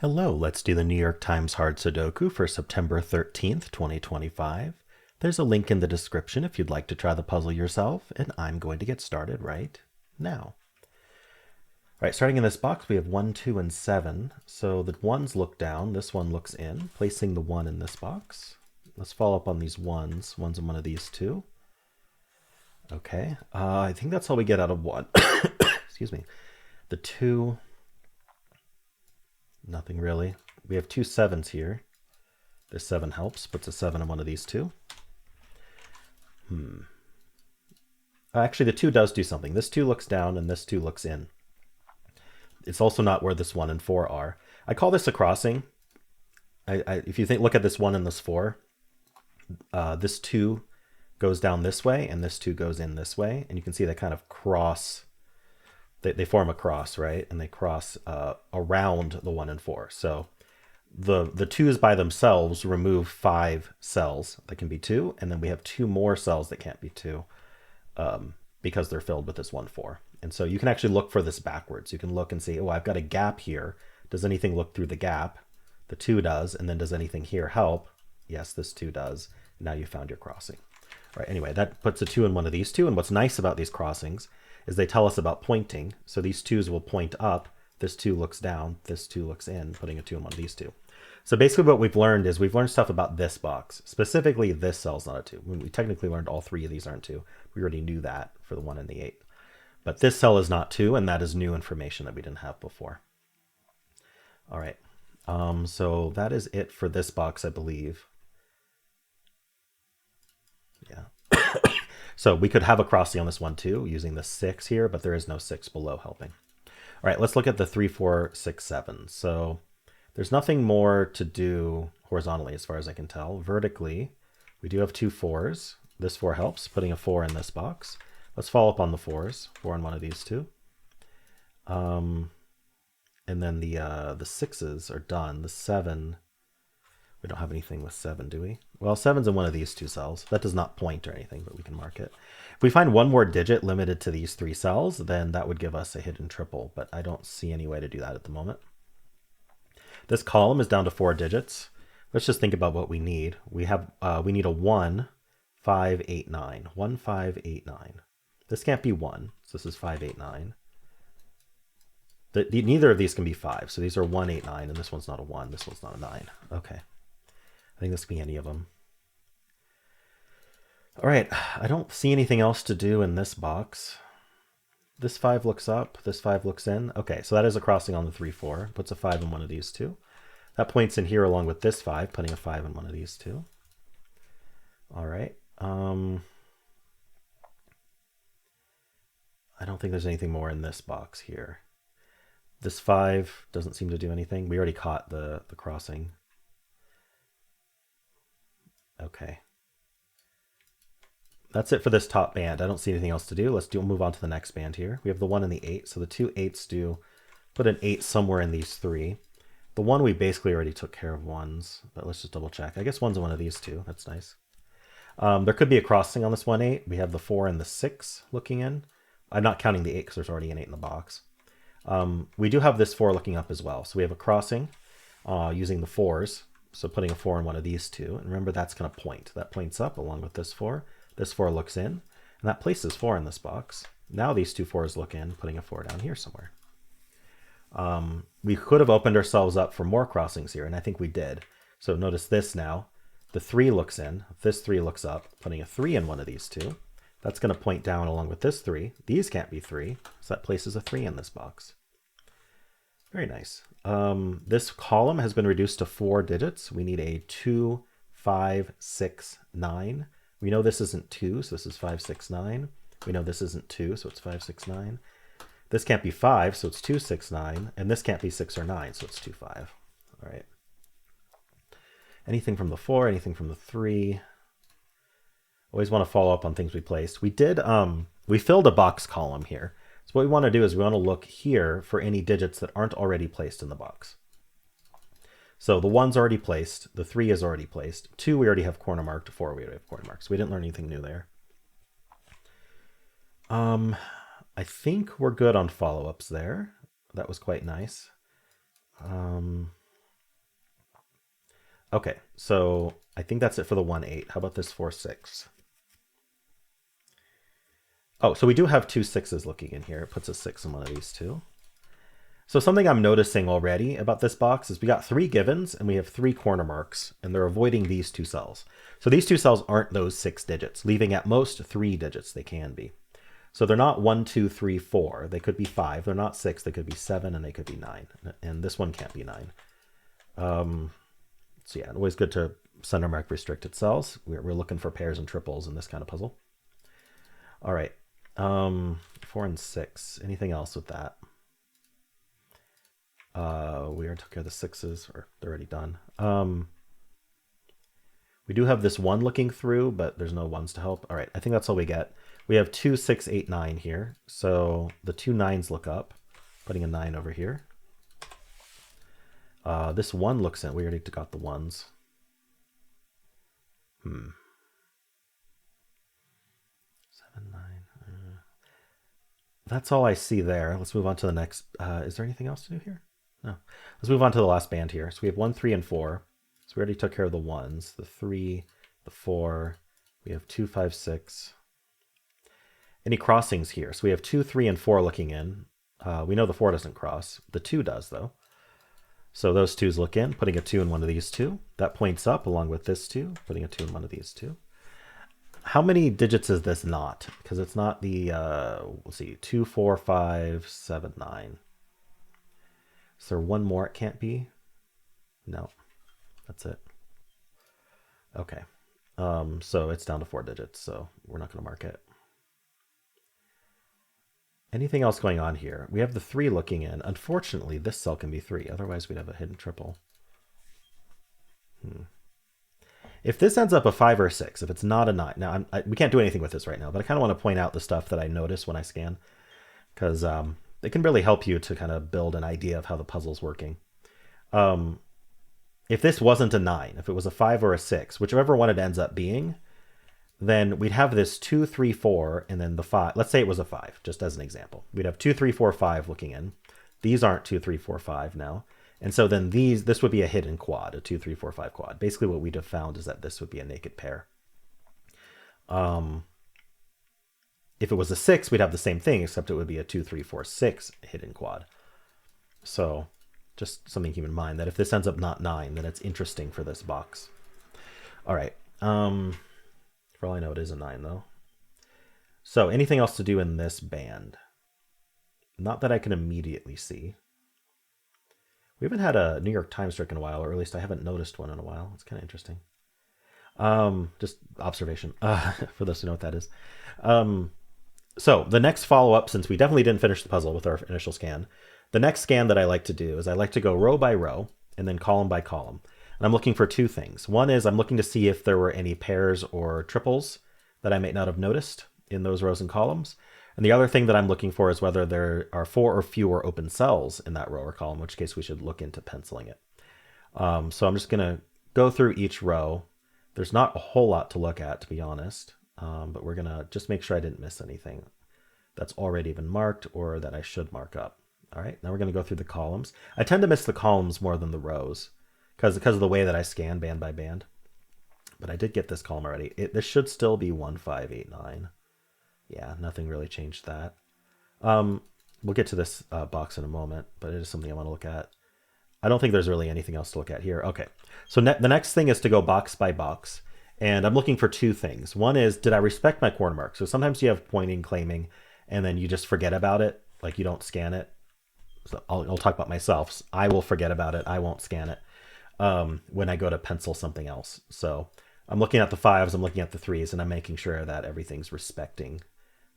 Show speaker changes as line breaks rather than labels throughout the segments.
Hello, let's do the New York Times Hard Sudoku for September 13th, 2025. There's a link in the description if you'd like to try the puzzle yourself, and I'm going to get started right now. All right, starting in this box, we have 1, 2, and 7. So the 1s look down, this one looks in, placing the 1 in this box. Let's follow up on these 1s. 1's in one of these two. Okay, I think that's all we get out of 1. Excuse me. The 2... Nothing really. We have 2 7s here. This 7 helps, puts a 7 in one of these two. Actually, the 2 does do something. This 2 looks down and this 2 looks in. It's also not where this 1 and 4 are. I call this a crossing. If you look at this 1 and this 4, this 2 goes down this way and this 2 goes in this way. And you can see they kind of cross. They form a cross, right? And they cross around the 1 and 4. So the 2s by themselves remove 5 cells that can be 2, and then we have 2 more cells that can't be 2 because they're filled with this 1, 4. And so you can actually look for this backwards. You can look and see, oh, I've got a gap here. Does anything look through the gap? The 2 does, and then does anything here help? Yes, this 2 does. Now you found your crossing. All right, anyway, that puts a 2 in one of these two, and what's nice about these crossings is they tell us about pointing. So these 2s will point up. This 2 looks down. This 2 looks in, putting a 2 in one of these two. So basically what we've learned is we've learned stuff about this box. Specifically, this cell's not a 2. We technically learned all 3 of these aren't 2. We already knew that for the 1 and the 8. But this cell is not 2, and that is new information that we didn't have before. All right. So that is it for this box, I believe. Yeah. So we could have a crossing on this one too, using the 6 here, but there is no 6 below helping. All right, let's look at the 3, 4, 6, 7. So there's nothing more to do horizontally as far as I can tell. Vertically, we do have 2 4s. This 4 helps, putting a 4 in this box. Let's follow up on the 4s, 4 in one of these two. And then the 6s are done. The 7... We don't have anything with 7, do we? Well, 7's in one of these 2 cells. That does not point or anything, but we can mark it. If we find one more digit limited to these 3 cells, then that would give us a hidden triple, but I don't see any way to do that at the moment. This column is down to 4 digits. Let's just think about what we need. We need a 1, 5, 8, 9. 1, 5, 8, 9. This can't be 1, so this is 5, 8, 9. Neither of these can be 5, so these are 1, 8, 9, and this one's not a 1, this one's not a 9. Okay. I think this can be any of them. All right, I don't see anything else to do in this box. This 5 looks up, this 5 looks in. Okay, so that is a crossing on the 3, 4. Puts a 5 in one of these two. That points in here along with this 5, putting a 5 in one of these two. All right. I don't think there's anything more in this box here. This 5 doesn't seem to do anything. We already caught the crossing. Okay. That's it for this top band. I don't see anything else to do. Let's move on to the next band here. We have the 1 and the 8. So the 2 8s do put an 8 somewhere in these 3. The 1 we basically already took care of 1s, but let's just double check. I guess 1's in one of these 2. That's nice. There could be a crossing on this 1 8. We have the 4 and the 6 looking in. I'm not counting the 8 because there's already an 8 in the box. We do have this 4 looking up as well. So we have a crossing using the 4s. So putting a 4 in one of these 2. And remember, that's going to point. That points up along with this 4. This 4 looks in. And that places 4 in this box. Now these 2 4s look in, putting a 4 down here somewhere. We could have opened ourselves up for more crossings here, and I think we did. So notice this now. The 3 looks in. This 3 looks up, putting a 3 in one of these 2. That's going to point down along with this 3. These can't be 3, so that places a 3 in this box. Very nice. This column has been reduced to 4 digits. We need a 2, 5, 6, 9. We know this isn't 2, so this is 5, 6, 9. We know this isn't 2, so it's 5, 6, 9. This can't be 5, so it's 2, 6, 9. And this can't be 6 or 9, so it's 2, 5. All right. Anything from the 4, anything from the 3. Always want to follow up on things we placed. We filled a box column here. So what we want to do is we want to look here for any digits that aren't already placed in the box. So the 1's already placed, the 3 is already placed, 2 we already have corner marked, 4 we already have corner marked. So we didn't learn anything new there. I think we're good on follow-ups there. That was quite nice. Okay, so I think that's it for the 1, 8. How about this 4, 6? Oh, so we do have 2 6s looking in here. It puts a 6 in one of these two. So something I'm noticing already about this box is we got 3 givens and we have 3 corner marks, and they're avoiding these 2 cells. So these 2 cells aren't those 6 digits, leaving at most 3 digits they can be. So they're not 1, 2, 3, 4. They could be 5. They're not 6. They could be 7, and they could be 9. And this one can't be 9. So yeah, always good to center mark restricted cells. We're looking for pairs and triples in this kind of puzzle. All right. 4 and 6. Anything else with that? We already took care of the 6s, or they're already done. We do have this 1 looking through, but there's no 1s to help. All right, I think that's all we get. We have 2, 6, 8, 9 here. So the 2 9s look up, putting a 9 over here. This 1 looks in. We already got the 1s. 7, 9. That's all I see there. Let's move on to the next. Is there anything else to do here? No. Let's move on to the last band here. So we have 1, 3, and 4. So we already took care of the 1s, the 3, the 4. We have 2, 5, 6. Any crossings here? So we have 2, 3, and 4 looking in. We know the 4 doesn't cross. The 2 does, though. So those 2s look in, putting a 2 in one of these 2. That points up along with this 2, putting a 2 in one of these 2. How many digits is this not? Because it's not the, let's see, 2, 4, 5, 7, 9. Is there one more it can't be? No, that's it. Okay, so it's down to 4 digits, so we're not going to mark it. Anything else going on here? We have the 3 looking in. Unfortunately, this cell can be 3. Otherwise, we'd have a hidden triple. If this ends up a 5 or a 6, if it's not a 9, now we can't do anything with this right now, but I kind of want to point out the stuff that I notice when I scan, because it can really help you to kind of build an idea of how the puzzle's working. If this wasn't a 9, if it was a 5 or a 6, whichever one it ends up being, then we'd have this 2, 3, 4, and then the 5. Let's say it was a 5, just as an example. We'd have 2, 3, 4, 5 looking in. These aren't 2, 3, 4, 5 now. And so then this would be a hidden quad, a 2, 3, 4, 5 quad. Basically what we'd have found is that this would be a naked pair. If it was a 6, we'd have the same thing, except it would be a 2, 3, 4, 6 hidden quad. So just something to keep in mind, that if this ends up not 9, then it's interesting for this box. All right. For all I know, it is a 9, though. So anything else to do in this band? Not that I can immediately see. We haven't had a New York Times trick in a while, or at least I haven't noticed one in a while. It's kind of interesting. Just observation, for those who know what that is. So the next follow-up, since we definitely didn't finish the puzzle with our initial scan, the next scan that I like to do is I like to go row by row and then column by column. And I'm looking for 2 things. One is I'm looking to see if there were any pairs or triples that I might not have noticed in those rows and columns. And the other thing that I'm looking for is whether there are 4 or fewer open cells in that row or column, in which case we should look into penciling it. So I'm just going to go through each row. There's not a whole lot to look at, to be honest, but we're going to just make sure I didn't miss anything that's already been marked or that I should mark up. All right, now we're going to go through the columns. I tend to miss the columns more than the rows because of the way that I scan band by band. But I did get this column already. This should still be 1, 5, 8, 9. Yeah, nothing really changed that. We'll get to this box in a moment, but it is something I want to look at. I don't think there's really anything else to look at here. Okay, so the next thing is to go box by box. And I'm looking for 2 things. One is, did I respect my corner mark? So sometimes you have pointing, claiming, and then you just forget about it. Like you don't scan it. So I'll talk about myself. I will forget about it. I won't scan it when I go to pencil something else. So I'm looking at the 5s, I'm looking at the 3s, and I'm making sure that everything's respecting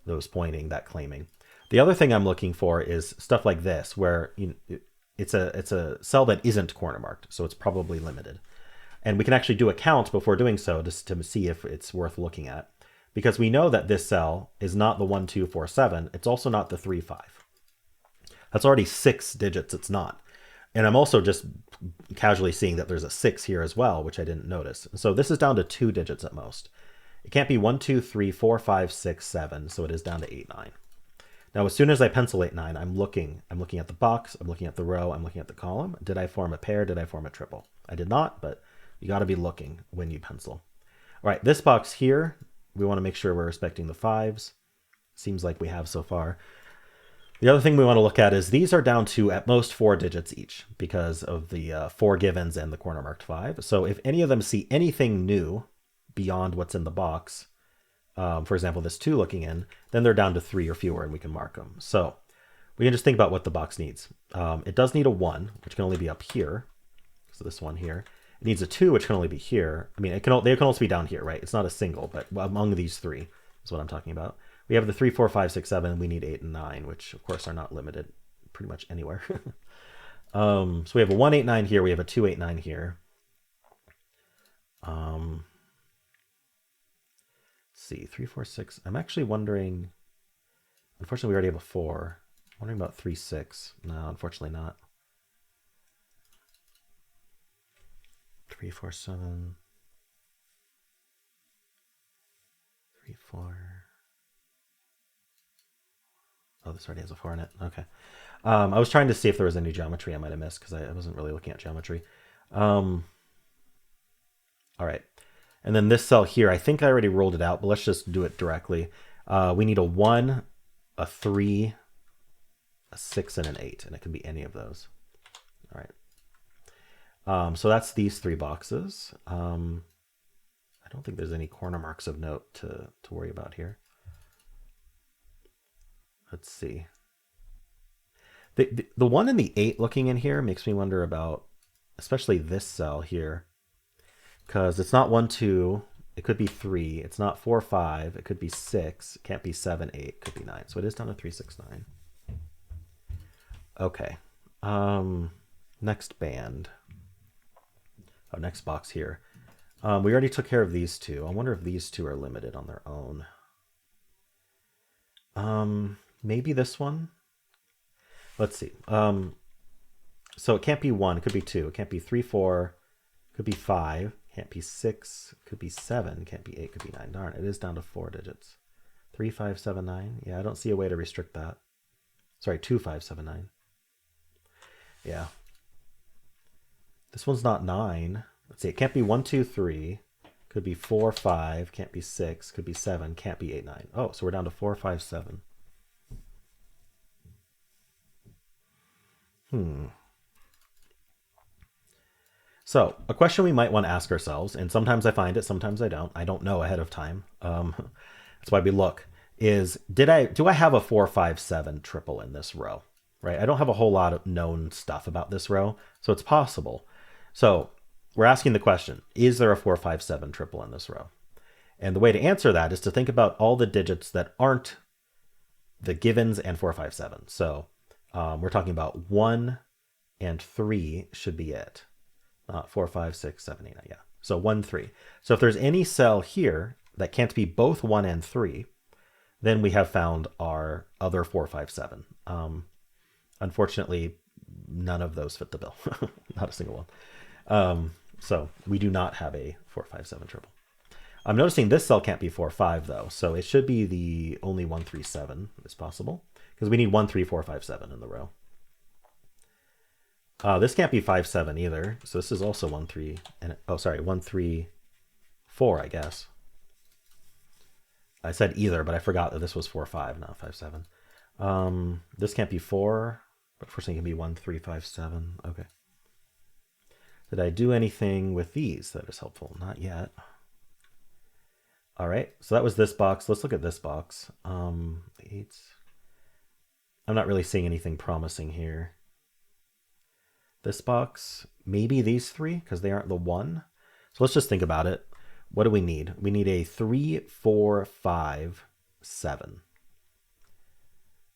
those pointing, that claiming. The other thing I'm looking for is stuff like this, where it's a cell that isn't corner marked, so it's probably limited. And we can actually do a count before doing so just to see if it's worth looking at. Because we know that this cell is not the 1, 2, 4, 7. It's also not the 3, 5. That's already 6 digits it's not. And I'm also just casually seeing that there's a 6 here as well, which I didn't notice. So this is down to 2 digits at most. It can't be 1, 2, 3, 4, 5, 6, 7. So it is down to 8, 9. Now, as soon as I pencil 8, 9, I'm looking at the box, I'm looking at the row, I'm looking at the column. Did I form a pair? Did I form a triple? I did not, but You got to be looking when you pencil. All right, this box here, we want to make sure we're respecting the 5s. Seems like we have so far. The other thing we want to look at is these are down to at most 4 digits each because of the 4 givens and the corner marked 5. So if any of them see anything new beyond what's in the box, for example, this 2 looking in, then they're down to 3 or fewer and we can mark them. So we can just think about what the box needs. It does need a 1, which can only be up here. So this one here. It needs a 2, which can only be here. I mean, they can also be down here, right? It's not a single, but among these 3 is what I'm talking about. We have the 3, 4, 5, 6, 7. We need 8 and 9, which of course are not limited pretty much anywhere. So we have a 1, 8, 9 here. We have a 2, 8, 9 here. Let's see, 3, 4, 6. I'm actually wondering. Unfortunately, we already have a 4. I'm wondering about 3, 6. No, unfortunately not. 3, 4, 7. 3, 4. Oh, this already has a 4 in it. Okay. I was trying to see if there was any geometry I might have missed because I wasn't really looking at geometry. All right. And then this cell here, I think I already rolled it out, but let's just do it directly. We need a 1, a 3, a 6, and an 8, and it can be any of those. All right. So that's these 3 boxes. I don't think there's any corner marks of note to worry about here. Let's see. The 1 and the 8 looking in here makes me wonder about, especially this cell here, because it's not 1, 2. It could be 3. It's not 4, 5. It could be 6. It can't be 7, 8. It could be 9. So it is down to 3, 6, 9. Okay. Next band. Oh, next box here. We already took care of these 2. I wonder if these 2 are limited on their own. Maybe this one. Let's see. So it can't be 1. It could be 2. It can't be 3, 4. It could be 5. It can't be 6. It could be 7. It can't be 8. It could be 9. Darn, it is down to 4 digits. 3, 5, 7, 9. Yeah, I don't see a way to restrict that. Sorry, 2, 5, 7, 9. Yeah. This one's not 9. Let's see. It can't be 1, 2, 3. Could be 4, 5. Can't be 6. Could be 7. Can't be 8, 9. Oh, so we're down to 4, 5, 7. So a question we might want to ask ourselves, and sometimes I find it, sometimes I don't know ahead of time. That's why we look, is do I have a 4, 5, 7 triple in this row, right? I don't have a whole lot of known stuff about this row, so it's possible. So we're asking the question, is there a 4, 5, 7 triple in this row? And the way to answer that is to think about all the digits that aren't the givens and 4, 5, 7. So we're talking about 1 and 3 should be it. 4, 5, 6, 7, 8, 9, yeah. So 1, 3. So if there's any cell here that can't be both 1 and 3, then we have found our other 4, 5, 7. Unfortunately, none of those fit the bill. Not a single one. So we do not have a 4, 5, 7 triple. I'm noticing this cell can't be 4, 5 though. So it should be the only 1, 3, 7 is possible because we need 1, 3, 4, 5, 7 in the row. This can't be 5, 7 either. So this is also 1, 3, and 1, 3, 4, I guess. I said either, but I forgot that this was 4, 5, not 5, 7. This can't be 4, but first thing can be 1, 3, 5, 7. Okay. Did I do anything with these that is helpful? Not yet. All right, so that was this box. Let's look at this box. 8s. I'm not really seeing anything promising here. This box, maybe these 3, because they aren't the 1. So let's just think about it. What do we need? We need a 3, 4, 5, 7.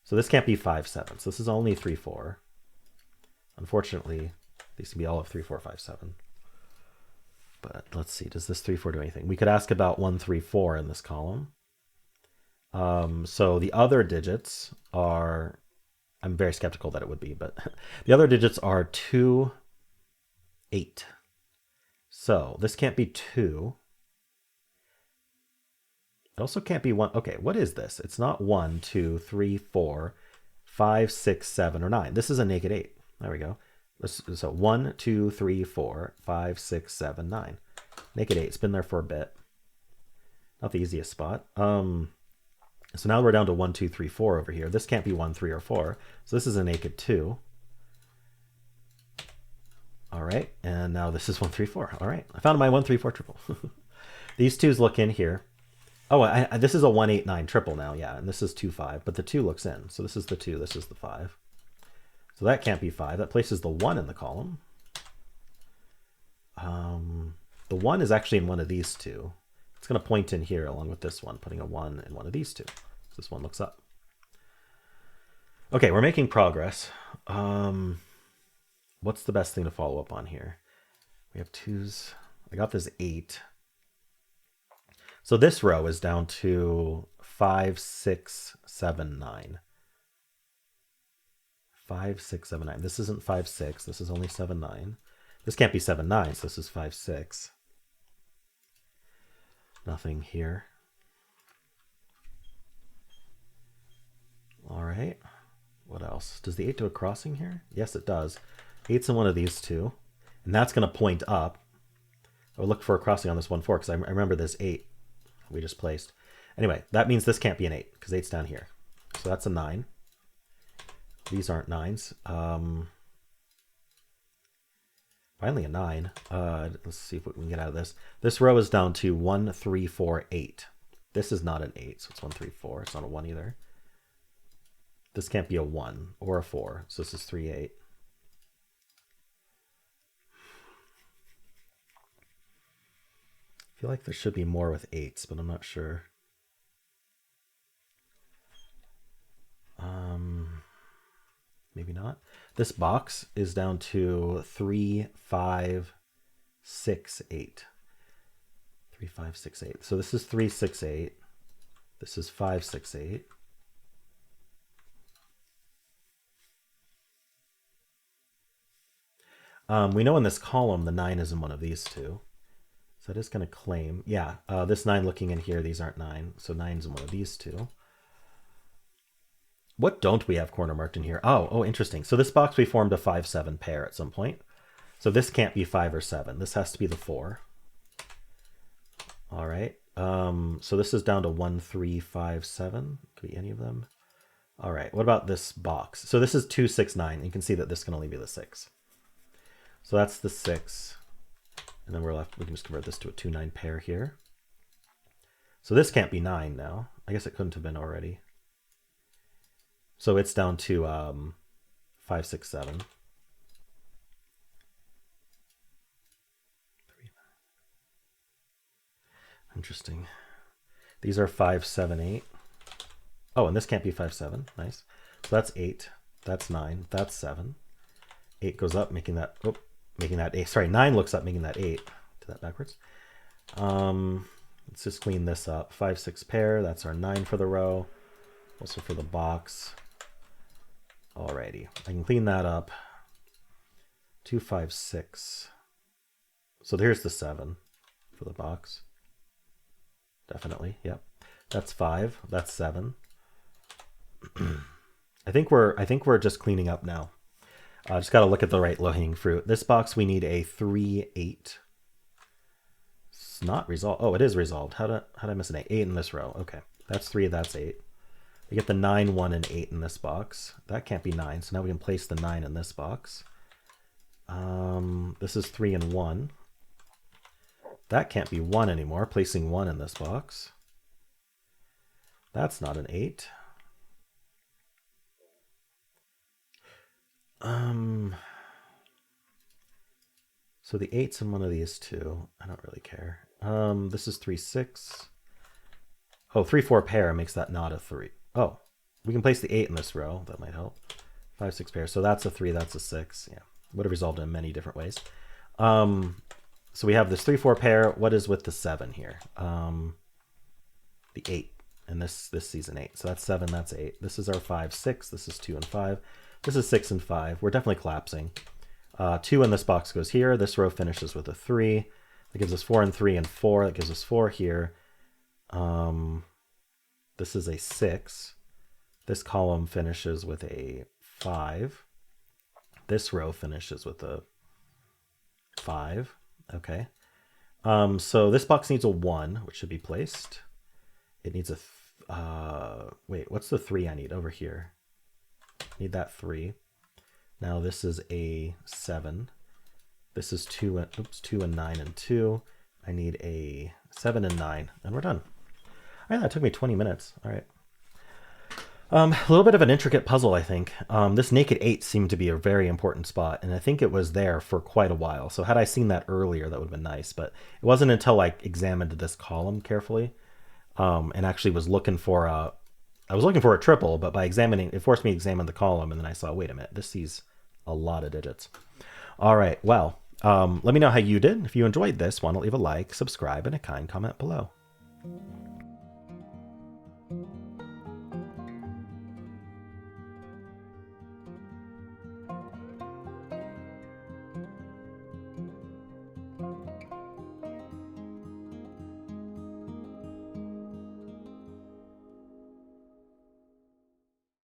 So this can't be 5, 7. So this is only 3, 4. Unfortunately, these can be all of 3, 4, 5, 7. But let's see, does this 3, 4 do anything? We could ask about 1, 3, 4 in this column. So the other digits are, I'm very skeptical that it would be, but the other digits are 2, 8. So this can't be 2. It also can't be 1. Okay, what is this? It's not 1, 2, 3, 4, 5, 6, 7, or 9. This is a naked 8. There we go. So 1, 2, 3, 4, 5, 6, 7, 9. Naked 8. It's been there for a bit. Not the easiest spot. So now we're down to 1, 2, 3, 4 over here. This can't be 1, 3, or 4. So this is a naked 2. All right, and now this is 1, 3, 4. All right, I found my 1, 3, 4 triple. These twos look in here. Oh, this is a 1, 8, 9 triple now, yeah, and this is 2, 5, but the 2 looks in. So this is the 2, this is the 5. So that can't be 5. That places the 1 in the column. The 1 is actually in one of these two. It's going to point in here along with this one, putting a 1 in one of these two. So this one looks up. Okay, we're making progress. What's the best thing to follow up on here? We have 2s. I got this 8. So this row is down to 5, 6, 7, 9. 5, 6, 7, 9. This isn't 5, 6. This is only 7, 9. This can't be 7, 9, so this is 5, 6. Nothing here. All right. What else? Does the 8 do a crossing here? Yes, it does. 8's in one of these two. And that's going to point up. I'll look for a crossing on this 1, 4, because I remember this 8 we just placed. Anyway, that means this can't be an 8, because 8's down here. So that's a 9. These aren't 9s. Finally a 9. Let's see if we can get out of this. This row is down to 1, 3, 4, 8. This is not an 8, so it's 1, 3, 4. It's not a 1 either. This can't be a 1 or a 4, so this is 3, 8. I feel like there should be more with 8s, but I'm not sure. Maybe not. This box is down to 3, 5, 6, 8. 3, 5, 6, 8. So this is 3, 6, 8. This is 5, 6, 8. We know in this column the 9 is in one of these two. So that is going to claim, yeah, this 9 looking in here, these aren't 9. So 9's in one of these two. What don't we have corner marked in here? Oh, interesting. So this box we formed a 5, 7 pair at some point. So this can't be 5 or 7. This has to be the 4. All right. So this is down to 1, 3, 5, 7. Could be any of them. All right. What about this box? So this is 2, 6, 9. You can see that this can only be the 6. So that's the 6. And then we're left, we can just convert this to a 2, 9 pair here. So this can't be 9 now. I guess it couldn't have been already. So it's down to 5, 6, 7. 3, 9. Interesting. These are 5, 7, 8. Oh, and this can't be 5, 7. Nice. So that's 8. That's 9. That's 7. 8 goes up, making that, making that 8. Sorry, 9 looks up, making that 8. Do that backwards. Let's just clean this up. 5, 6 pair. That's our 9 for the row. Also for the box. Alrighty, I can clean that up. 2, 5, 6. So here's the 7 for the box. Definitely, yep. That's 5. That's 7. I think we're just cleaning up now. Just got to look at the right low-hanging fruit. This box we need a 3, 8. It's not resolved. Oh, it is resolved. How did I miss an 8? 8 in this row. Okay, that's 3. That's 8. We get the 9, 1, and 8 in this box. That can't be 9, so now we can place the 9 in this box. This is 3 and 1. That can't be 1 anymore, placing 1 in this box. That's not an 8. So the 8's in one of these two. I don't really care. This is 3, 6. Oh, 3, 4 pair makes that not a 3. Oh, we can place the 8 in this row. That might help. 5, 6 pair. So that's a 3. That's a 6. Yeah, would have resolved in many different ways. So we have this 3, 4 pair. What is with the 7 here? The 8. And this sees an 8. So that's 7. That's 8. This is our 5, 6. This is 2 and 5. This is 6 and 5. We're definitely collapsing. 2 in this box goes here. This row finishes with a 3. That gives us 4 and 3 and 4. That gives us 4 here. This is a 6. This column finishes with a 5. This row finishes with a 5. Okay. So this box needs a 1, which should be placed. It needs a... wait, what's the 3 I need over here? Need that 3. Now this is a 7. This is 2 and, oops, 2 and 9 and 2. I need a 7 and 9, and we're done. All right, that took me 20 minutes. All right. A little bit of an intricate puzzle, I think. This naked 8 seemed to be a very important spot, and I think it was there for quite a while. So had I seen that earlier, that would have been nice. But it wasn't until I examined this column carefully and actually was looking for a... I was looking for a triple, but by examining, it forced me to examine the column, and then I saw, wait a minute, this sees a lot of digits. All right, well, let me know how you did. If you enjoyed this, why don't leave a like, subscribe, and a kind comment below.